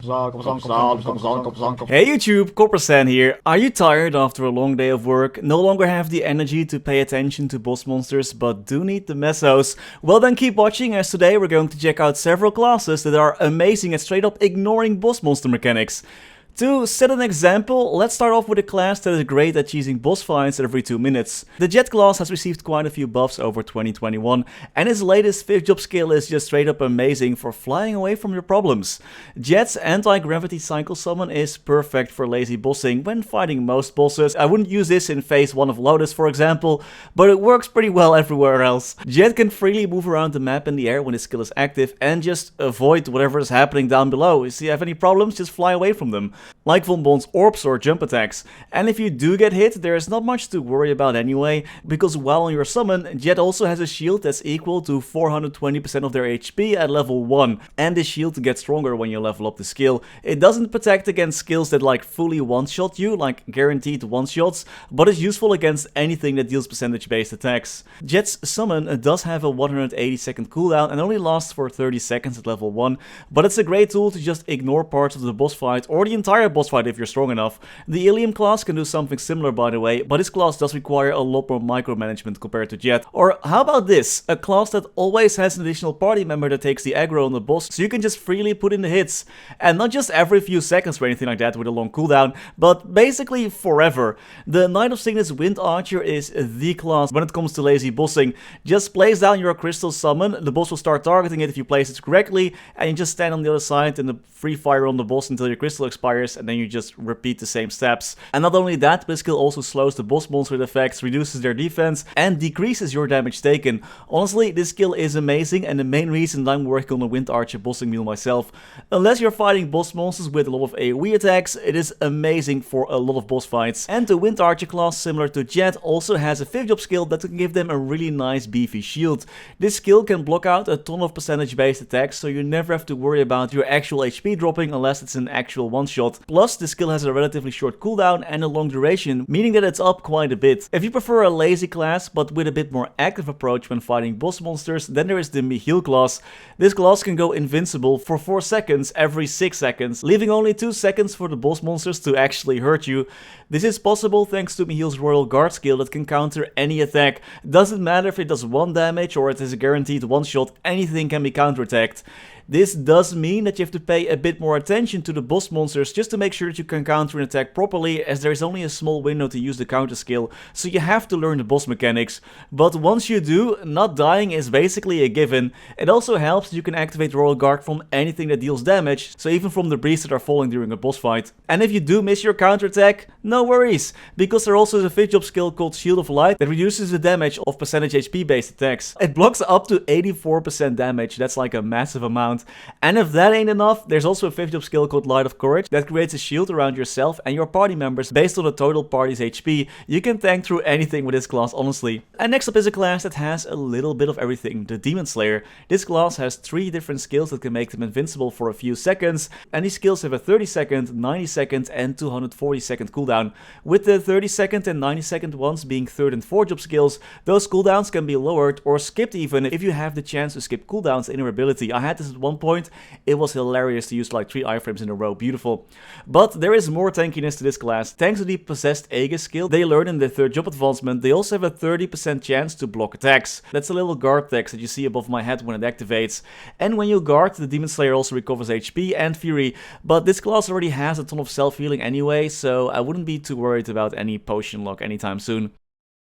Hey YouTube, Coppersan here. Are you tired after a long day of work, no longer have the energy to pay attention to boss monsters, but do need the mesos? Well then keep watching, as today we're going to check out several classes that are amazing at straight up ignoring boss monster mechanics. To set an example, let's start off with a class that is great at cheesing boss fights every 2 minutes. The Jet class has received quite a few buffs over 2021, and his latest 5th job skill is just straight up amazing for flying away from your problems. Jet's anti-gravity cycle summon is perfect for lazy bossing when fighting most bosses. I wouldn't use this in phase 1 of Lotus for example, but it works pretty well everywhere else. Jet can freely move around the map in the air when his skill is active and just avoid whatever is happening down below. If you have any problems, just fly away from them, like Von Bond's orbs or jump attacks. And if you do get hit, there is not much to worry about anyway, because while on your summon, Jet also has a shield that's equal to 420% of their HP at level 1, and this shield gets stronger when you level up the skill. It doesn't protect against skills that like fully one-shot you, like guaranteed one-shots, but is useful against anything that deals percentage-based attacks. Jet's summon does have a 180-second cooldown and only lasts for 30 seconds at level 1, but it's a great tool to just ignore parts of the boss fight or the entire boss fight if you're strong enough. The Ilium class can do something similar by the way, but this class does require a lot more micromanagement compared to Jet. Or how about this? A class that always has an additional party member that takes the aggro on the boss, so you can just freely put in the hits. And not just every few seconds or anything like that with a long cooldown, but basically forever. The Knight of Cygnus Wind Archer is the class when it comes to lazy bossing. Just place down your crystal summon, the boss will start targeting it if you place it correctly, and you just stand on the other side and free fire on the boss until your crystal expires, and then you just repeat the same steps. And not only that, but this skill also slows the boss monster effects, reduces their defense, and decreases your damage taken. Honestly, this skill is amazing and the main reason I'm working on a Wind Archer bossing meal myself. Unless you're fighting boss monsters with a lot of AoE attacks, it is amazing for a lot of boss fights. And the Wind Archer class, similar to Jet, also has a 5th job skill that can give them a really nice beefy shield. This skill can block out a ton of percentage-based attacks, so you never have to worry about your actual HP dropping unless it's an actual one-shot. Plus, the skill has a relatively short cooldown and a long duration, meaning that it's up quite a bit. If you prefer a lazy class, but with a bit more active approach when fighting boss monsters, then there is the Michiel class. This class can go invincible for 4 seconds every 6 seconds, leaving only 2 seconds for the boss monsters to actually hurt you. This is possible thanks to Michiel's Royal Guard skill that can counter any attack. Doesn't matter if it does 1 damage or it is a guaranteed one-shot, anything can be counterattacked. This does mean that you have to pay a bit more attention to the boss monsters just to make sure that you can counter an attack properly, as there is only a small window to use the counter skill, so you have to learn the boss mechanics. But once you do, not dying is basically a given. It also helps that you can activate Royal Guard from anything that deals damage, so even from debris that are falling during a boss fight. And if you do miss your counter attack, no worries, because there also is a 5th job skill called Shield of Light that reduces the damage of percentage HP based attacks. It blocks up to 84% damage, that's like a massive amount. And if that ain't enough, there's also a 5th job skill called Light of Courage that creates a shield around yourself and your party members based on the total party's HP. You can tank through anything with this class, honestly. And next up is a class that has a little bit of everything, the Demon Slayer. This class has 3 different skills that can make them invincible for a few seconds, and these skills have a 30 second, 90 second and 240 second cooldown. With the 30 second and 90 second ones being 3rd and 4th job skills, those cooldowns can be lowered or skipped even if you have the chance to skip cooldowns in your ability. I had this at one point, it was hilarious to use like 3 iframes in a row, beautiful. But there is more tankiness to this class. Thanks to the Possessed Aegis skill they learn in the 3rd job advancement, they also have a 30% chance to block attacks. That's a little guard text that you see above my head when it activates. And when you guard, the Demon Slayer also recovers HP and Fury, but this class already has a ton of self-healing anyway, so I wouldn't be too worried about any potion lock anytime soon.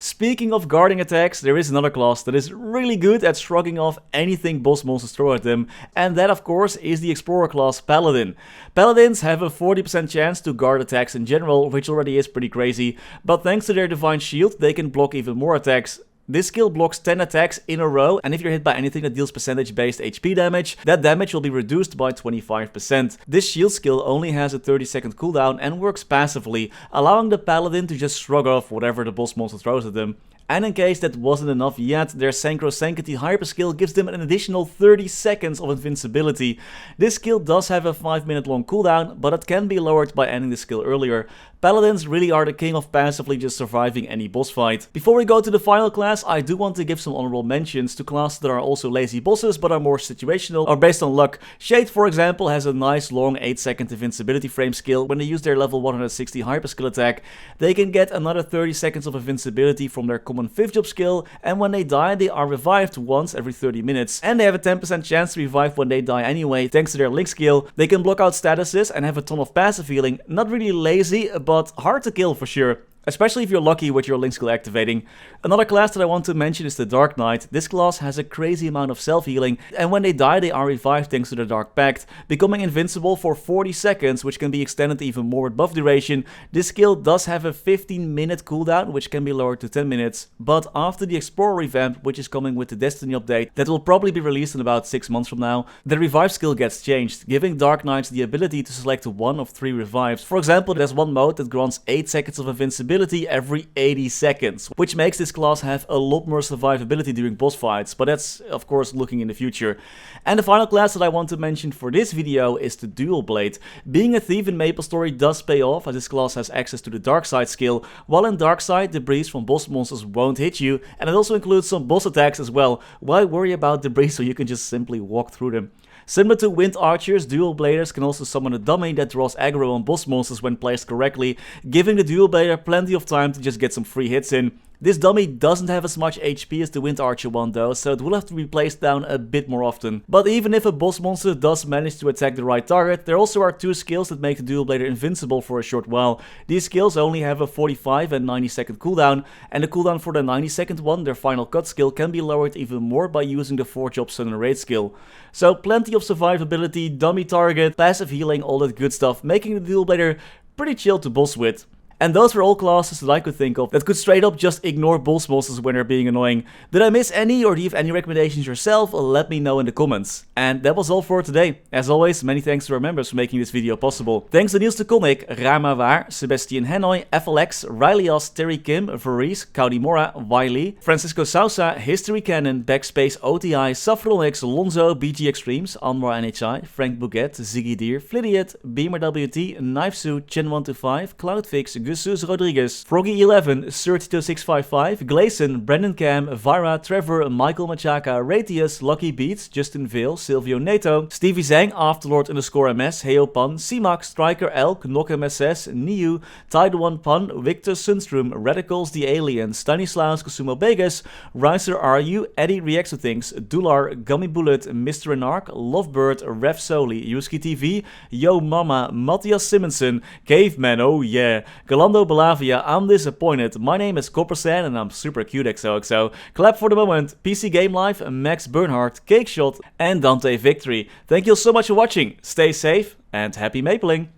Speaking of guarding attacks, there is another class that is really good at shrugging off anything boss monsters throw at them, and that of course is the Explorer class Paladin. Paladins have a 40% chance to guard attacks in general, which already is pretty crazy, but thanks to their Divine Shield they can block even more attacks. This skill blocks 10 attacks in a row, and if you're hit by anything that deals percentage-based HP damage, that damage will be reduced by 25%. This shield skill only has a 30-second cooldown and works passively, allowing the Paladin to just shrug off whatever the boss monster throws at them. And in case that wasn't enough yet, their Synchro Sanctity hyper skill gives them an additional 30 seconds of invincibility. This skill does have a 5-minute long cooldown, but it can be lowered by ending the skill earlier. Paladins really are the king of passively just surviving any boss fight. Before we go to the final class, I do want to give some honorable mentions to classes that are also lazy bosses but are more situational or based on luck. Shade, for example, has a nice long 8-second invincibility frame skill. When they use their level 160 hyper skill attack, they can get another 30 seconds of invincibility from their common 5th job skill, and when they die, they are revived once every 30 minutes. And they have a 10% chance to revive when they die anyway, thanks to their link skill. They can block out statuses and have a ton of passive healing. Not really lazy, but hard to kill for sure. Especially if you're lucky with your link skill activating. Another class that I want to mention is the Dark Knight. This class has a crazy amount of self-healing, and when they die they are revived thanks to the Dark Pact, becoming invincible for 40 seconds, which can be extended even more with buff duration. This skill does have a 15-minute cooldown, which can be lowered to 10 minutes, but after the Explorer revamp, which is coming with the Destiny update, that will probably be released in about 6 months from now, the revive skill gets changed, giving Dark Knights the ability to select one of 3 revives. For example, there's one mode that grants 8 seconds of invincibility every 80 seconds, which makes this class have a lot more survivability during boss fights, but that's of course looking in the future. And the final class that I want to mention for this video is the Dual Blade. Being a thief in MapleStory does pay off, as this class has access to the Dark Side skill, while in Dark Side debris from boss monsters won't hit you, and it also includes some boss attacks as well. Why worry about debris so you can just simply walk through them? Similar to Wind Archers, Dual Bladers can also summon a dummy that draws aggro on boss monsters when placed correctly, giving the Dual Blader plenty of time to just get some free hits in. This dummy doesn't have as much HP as the Wind Archer one though, so it will have to be placed down a bit more often. But even if a boss monster does manage to attack the right target, there also are 2 skills that make the Dual Blader invincible for a short while. These skills only have a 45 and 90 second cooldown, and the cooldown for the 90 second one, their Final Cut skill, can be lowered even more by using the 4-job Sun and Raid skill. So plenty of survivability, dummy target, passive healing, all that good stuff, making the Dual Blader pretty chill to boss with. And those were all classes that I could think of that could straight up just ignore boss monsters when they're being annoying. Did I miss any, or do you have any recommendations yourself? Let me know in the comments. And that was all for today. As always, many thanks to our members for making this video possible. Thanks to Niels de Coninck, Raar maar waar, Sebastian, Hanoy, FLX, Ryalias, Terry Kim, Vareese, Mora, Wiley, Francisco Sousa, Historycanon, BackSpaceOTI, Saffronyx, Lorenzo, BG Extremes, Anwar NHI, Frank Bouquet, Ziggy Deer, Flidiot, Beamer WT, Knifesu, Chen125, Cloudfix, Gusus Rodriguez, Froggy11, Sir22655, Gleason, Brendon Cam, Vira, Trevor, Michael Machaka, Ratius, Lucky Beats, Justin Vale, Silvio Neto, Stevie Zhang, Afterlord_MS, Heopan, ceemak, Striker Elk, Nok MSS, Niu, Tide1 Pun, Victor Sunstrom, Radicals the Alien, Stanislaus, Kusumo Vegas, Riser RU, Eddie Reacts to Things, Dular, Gummy Bullet, Mr. Anarch, Lovebird, Rev Soli, Yuski TV, Yo Mama, Mathias Simonsson, Caveman, oh yeah, Galando Belavia, I'm disappointed. My name is Coppersan and I'm super cute XOXO. Clap for the moment, PC Game Life, Max Bernhardt, Cake Shot, and Dante Victory. Thank you so much for watching. Stay safe and happy mapling.